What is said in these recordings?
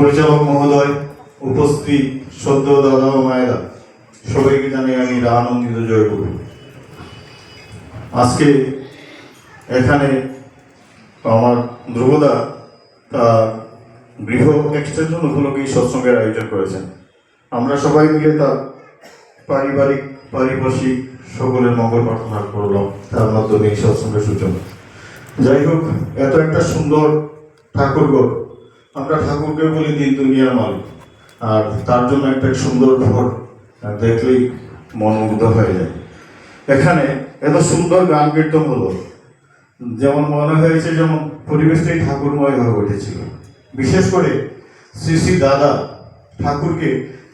পরিচালক মহোদয়, উপস্থিত সদ্য দাদা ও মায়েরা, সবাইকে জানিয়ে আমি আনন্দিত জয় করি। আজকে এখানে আমার ধ্রুবদা তার গৃহ এক্সটেনশন উপলক্ষে সৎসঙ্গের আয়োজন করেছেন। আমরা সবাই মিলে তার পারিপার্শ্বিক সকলের মঙ্গল প্রার্থনা করলাম, তার মাধ্যমে এই সৎসঙ্গের সূচনা। যাই হোক, এত একটা সুন্দর ঠাকুরঘর, আমরা ঠাকুরকে বলি দিন দুনিয়ার মালিক, আর তার জন্য একটা সুন্দর ঘর দেখলেই মন মুগ্ধ হয়ে যায়। এখানে এত সুন্দর গান কীর্তন হলো, যেমন মনে হয়েছে যেমন পরিবেশটাই ঠাকুরময় হয়ে উঠেছিল। বিশেষ করে শ্রী শ্রী দাদা ঠাকুরকে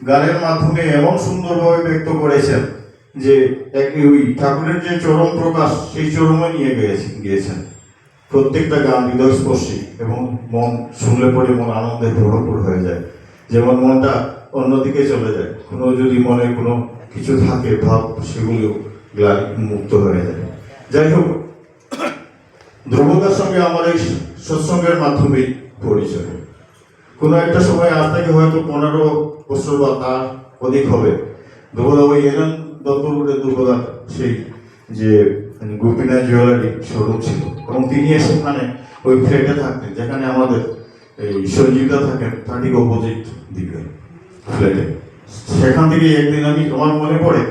গানের মাধ্যমে এমন সুন্দরভাবে ব্যক্ত করেছেন যে ওই ঠাকুরের যে চরম প্রকাশ, সেই চরমে নিয়ে গিয়েছেন। প্রত্যেকটা গান হৃদয়স্পর্শী এবং মন শুনলে পরে মন আনন্দে ভরপুর হয়ে যায়। যেমন মনটা অন্যদিকে চলে যায়, কোনো যদি মনে কোনো কিছু থাকে ভাব, সেগুলো মুক্ত হয়ে যায়। যাই হোক, ধ্রুবদার সঙ্গে আমার এই সৎসঙ্গের মাধ্যমে পরিচয়। কোনো একটা সময় আজ থেকে হয়তো 15 বছর বা তার অধিক হবে, ধ্রুবদা ওই এলেন দত্তপুরের ধ্রুবদার সেই যে গোপীনাথ জুয়েলারি শোরুম ছিল, এবং তিনি সেখানে ওই ফ্ল্যাটে থাকতেন যেখানে আমাদের এই সঞ্জীবদা থাকেন, তার ঠিক অপোজিট দিকে ফ্ল্যাটে। সেখান থেকে একদিন আমার মনে পড়ে,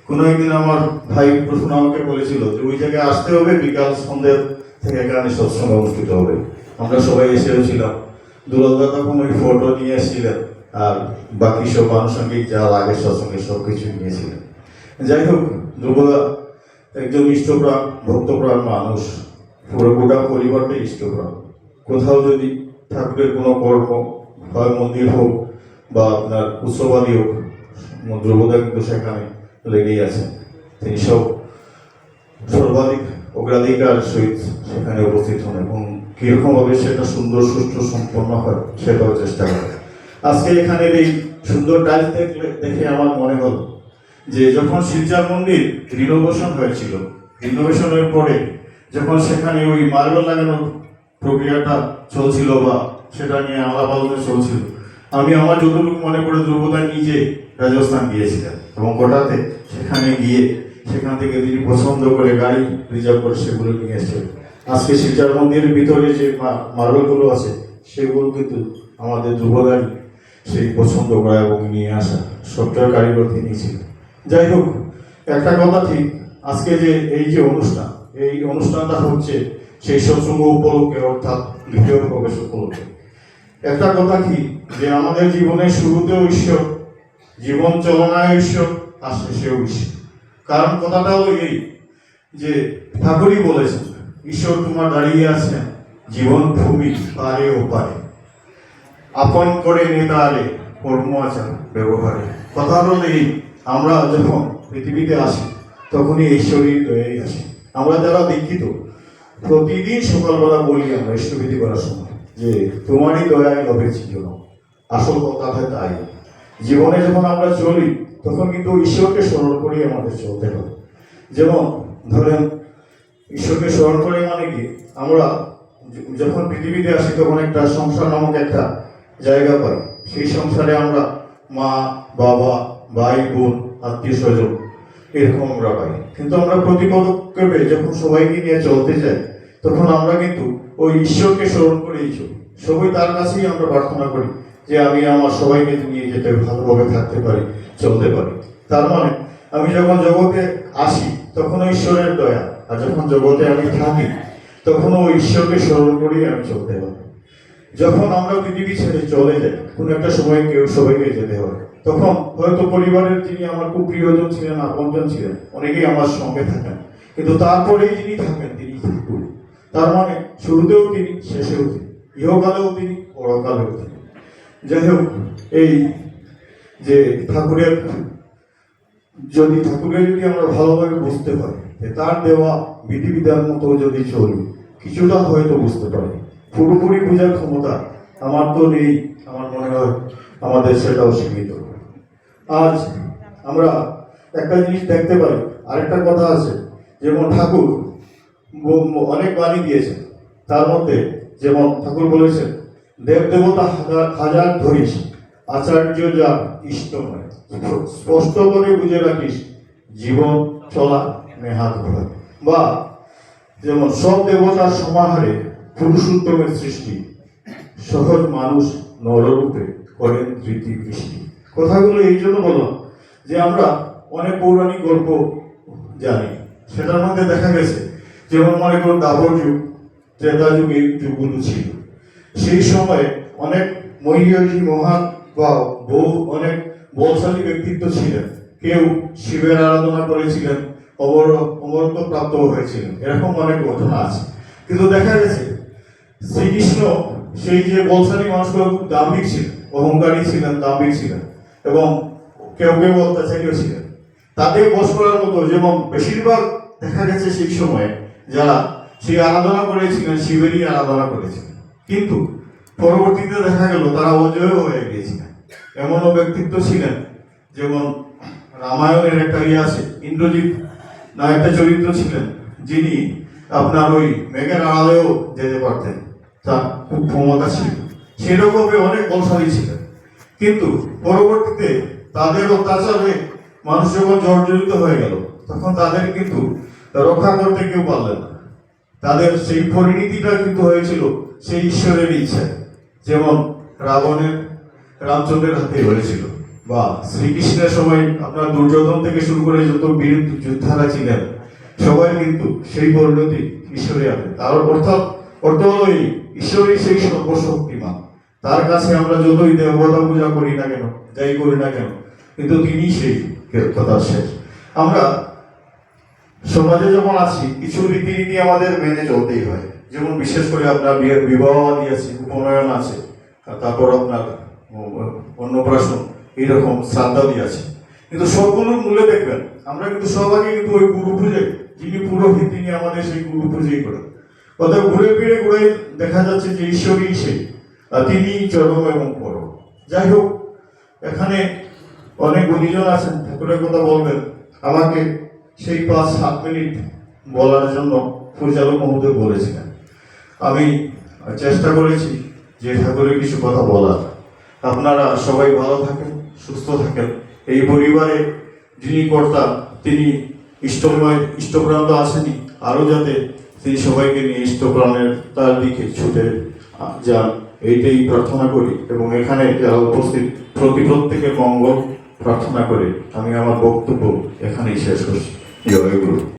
কোনো একদিন আমার ভাই প্রশ্ন আমাকে বলেছিল যে ওই জায়গায় আসতে হবে, বিকাল সন্ধ্যা থেকে এখানে সৎসঙ্গ অনুষ্ঠিত হবে। আমরা সবাই এসেও ছিলাম। দুলাদা তখন ওই ফটো নিয়ে এসেছিলেন, আর বাকি সব আনুষঙ্গিক যা লাগে সৎসঙ্গে সব কিছু নিয়েছিলেন। যাই হোক, ধ্রুবদা একজন ইষ্টপ্রাণ ভক্তপ্রাণ মানুষ, পুরো গোটা পরিবারটাই ইষ্টপ্রাণ। কোথাও যদি ঠাকুরের কোনো কর্ম হয়, মন্দির হোক বা আপনার উৎসবাদী হোক, ধ্রুবদা কিন্তু সেখানে লেগেই আছেন। তিনি সর্বাধিক অগ্রাধিকার সহিত সেখানে উপস্থিত হন এবং কিরকমভাবে সেটা সুন্দর সুষ্ঠু সম্পন্ন হয় সেটাও চেষ্টা করে। আজকে এখানে এই সুন্দর টাইলস দেখে আমার মনে হলো যে যখন শিলচর মন্দির রিনোভেশন হয়েছিল, রিনোভেশনের পরে যখন সেখানে ওই মার্বেল লাগানোর প্রক্রিয়াটা চলছিল বা সেটা নিয়ে আলাপ আলোচনা চলছিল, আমি আমার যতটুকু মনে পড়ে ধ্রুবদা নিজে রাজস্থান গিয়েছিলেন এবং গোটাতে সেখানে গিয়ে সেখান থেকে তিনি পছন্দ করে গাড়ি রিজার্ভ করে সেগুলো নিয়ে এসেছেন। আজকে শিলচর মন্দিরের ভিতরে যে মার্বেলগুলো আছে সেগুলো কিন্তু আমাদের ধ্রুবদারই সেই পছন্দ করা এবং নিয়ে আসা সফটওয়্যার কারিগর তিনি ছিলেন। যাই হোক, একটা কথা ঠিক, আজকে যে এই যে অনুষ্ঠান, এই অনুষ্ঠানটা হচ্ছে সেই সৎসঙ্গ উপলক্ষে, অর্থাৎ দ্বিতীয় প্রবেশ উপলক্ষে। একটা কথা কি, যে আমাদের জীবনের শুরুতেও ঈশ্বর, জীবন চলনায় ঈশ্বর, আর শেষেও ঈশ্বর। কারণ কথাটা হলো এই যে ঠাকুরই বলেছেন, ঈশ্বর তোমার দাঁড়িয়ে আছেন জীবন ভূমি পারে ও পারে, আপন করে নেতারে কর্ম আচার ব্যবহারে। কথা হলো এই, আমরা যখন পৃথিবীতে আসি তখনই ঈশ্বরের দয়াই আসি। আমরা যারা দীক্ষিত প্রতিদিন সকালবেলা বলি আমরা ইষ্টভীতি করার সময় যে তোমারই দয়ায় লভেছি জীবন। আসল কথা তাই, জীবনে যখন আমরা চলি তখন কিন্তু ঈশ্বরকে স্মরণ করে আমাদের চলতে হবে। যেমন ধরেন, ঈশ্বরকে স্মরণ করে মানে কি, আমরা যখন পৃথিবীতে আসি তখন একটা সংসার নামক একটা জায়গা পাই। সেই সংসারে আমরা মা বাবা ভাই বোন আত্মীয় স্বজন এরকম আমরা পাই। কিন্তু আমরা প্রতি পদক্ষেপে যখন সবাইকে নিয়ে চলতে চাই তখন আমরা কিন্তু ওই ঈশ্বরকে স্মরণ করেই চলি। সবাই তার কাছেই আমরা প্রার্থনা করি যে আমি আমার সবাইকে নিয়ে যেতে ভালোভাবে থাকতে পারি, চলতে পারি। তার মানে আমি যখন জগতে আসি তখন ঈশ্বরের দয়া, আর যখন জগতে আমি থাকি তখন ওই ঈশ্বরকে স্মরণ করেই আমি চলতে পারি। যখন আমরা পৃথিবী ছেড়ে চলে যাই, কোনো একটা সময় কেউ সবাইকে যেতে হয়, তখন হয়তো পরিবারের যিনি আমার খুব প্রিয়জন ছিলেন, আপনজন ছিলেন, অনেকেই আমার সঙ্গে থাকেন, কিন্তু তারপরেই যিনি থাকেন তিনি ঠাকুর। তার মানে শুরুতেও তিনি, শেষেও তিনি, ইহকালেও তিনি, পরকালেও তিনি। যাই হোক, এই যে ঠাকুরের যদি আমরা ভালোভাবে বুঝতে পারি, তার দেওয়া বিধিবিধান মতো যদি চলি, কিছুটা হয়তো বুঝতে পারি। পুরোপুরি বোঝার ক্ষমতা আমার তো নেই, আমার মনে হয় আমাদের সেটাও সীমিত। আজ আমরা একটা জিনিস দেখতে পাই, আরেকটা কথা আছে, যেমন ঠাকুর অনেক বাণী দিয়েছেন, তার মধ্যে যেমন ঠাকুর বলেছেন দেবদেবতা হাজার ধরিস, আচার্য যা ইষ্ট নয়, স্পষ্ট করে বুঝে রাখিস, জীবন চলা নেহাত ভয়। বা যেমন সব দেবতার সমাহারে পুরুষোত্তমের সৃষ্টি, সহজ মানুষ নররূপে করেন ধৃতি বৃষ্টি। কথাগুলো এই জন্য বললাম যে আমরা অনেক পৌরাণিক গল্প জানি, সেটার মধ্যে দেখা গেছে যেমন মনে করুন দাপর যুগ, ত্রেতা যুগ, এই যুগগুলো ছিল। সেই সময়ে অনেক মহিষী মহান বা অনেক বলশালী ব্যক্তিত্ব ছিলেন। কেউ শিবের আরাধনা করেছিলেন, অমরত্ব প্রাপ্ত হয়েছিলেন, এরকম অনেক ঘটনা আছে। কিন্তু দেখা গেছে শ্রীকৃষ্ণ সেই যে বলশালী মানুষগুলো খুব দাম্ভিক ছিলেন, অহংকারী ছিলেন, দাম্ভিক ছিলেন, এবং কেউ কেউ অত্যাচারীও ছিলেন। তাদের বশ করার মতো, যেমন বেশিরভাগ দেখা গেছে সেই সময়ে যারা সেই আরাধনা করেছিলেন শিবেরই আরাধনা করেছিলেন, কিন্তু পরবর্তীতে দেখা গেল তারা অজয় হয়ে গিয়েছিলেন। এমনও ব্যক্তিত্ব ছিলেন, যেমন রামায়ণের একটা আছে, ইন্দ্রজিৎ না একটা চরিত্র ছিলেন, যিনি আপনার ওই মেঘের আড়ালেও যেতে পারতেন, তার খুব ক্ষমতা ছিল। সেরকমই অনেক বলশালী ছিলেন, কিন্তু পরবর্তীতে তাদের অত্যাচারে মানুষ যখন জর্জরিত হয়ে গেল, তখন তাদের কিন্তু রক্ষা করতে কেউ পারলেন না। তাদের সেই পরিণতিটা কিন্তু হয়েছিল সেই ঈশ্বরের ইচ্ছা, যেমন রামচন্দ্রের হাতে হয়েছিল, বা শ্রীকৃষ্ণের সময় আপনার দুর্যোধন থেকে শুরু করে যত বীর যোদ্ধারা ছিলেন, সবাই কিন্তু সেই পরিণতি ঈশ্বরের হাতে। তার অর্থ হলো এই, ঈশ্বরই সেই সর্বশক্তিমান। তার কাছে আমরা যতই দেবতা পূজা করি না কেন, যাই করি না কেন, কিন্তু তিনি সেই কথা শেষ। আমরা সমাজে যখন আছি, কিছু রীতিনীতি আমাদের মেনে চলতেই হয়। যেমন বিশেষ করে আপনার বিবাহ আছে, উপনয়ন আছে, তারপর আপনার অন্নপ্রাশন, এইরকম শ্রাদ্ধাদি আছে। কিন্তু সবগুলোর মূলে দেখবেন আমরা কিন্তু সবাই কিন্তু ওই গুরু পুজো, যিনি পুরোহিত, তিনি আমাদের সেই গুরু পুজোই করেন। অর্থাৎ ঘুরে ফিরে দেখা যাচ্ছে যে ঈশ্বরই সেই, তিনি চরম এবং পরম। যাই হোক, এখানে অনেক গুণীজন আছেন, ঠাকুরের কথা বলবেন। আমাকে সেই 5-7 মিনিট বলার জন্য পরিচালক মহোদয় বলেছিলেন। আমি চেষ্টা করেছি যে ঠাকুরের কিছু কথা বলার। আপনারা সবাই ভালো থাকেন, সুস্থ থাকেন। এই পরিবারে যিনি কর্তা, তিনি ইষ্টপ্রান্ত আসেনি, আরও যাতে তিনি সবাইকে নিয়ে ইষ্টপ্রাণের তার দিকে ছুটে যান, এইটাই প্রার্থনা করি। এবং এখানে যারা উপস্থিত প্রত্যেকের মঙ্গল প্রার্থনা করে আমি আমার বক্তব্য এখানেই শেষ করছি। জয় গুরু।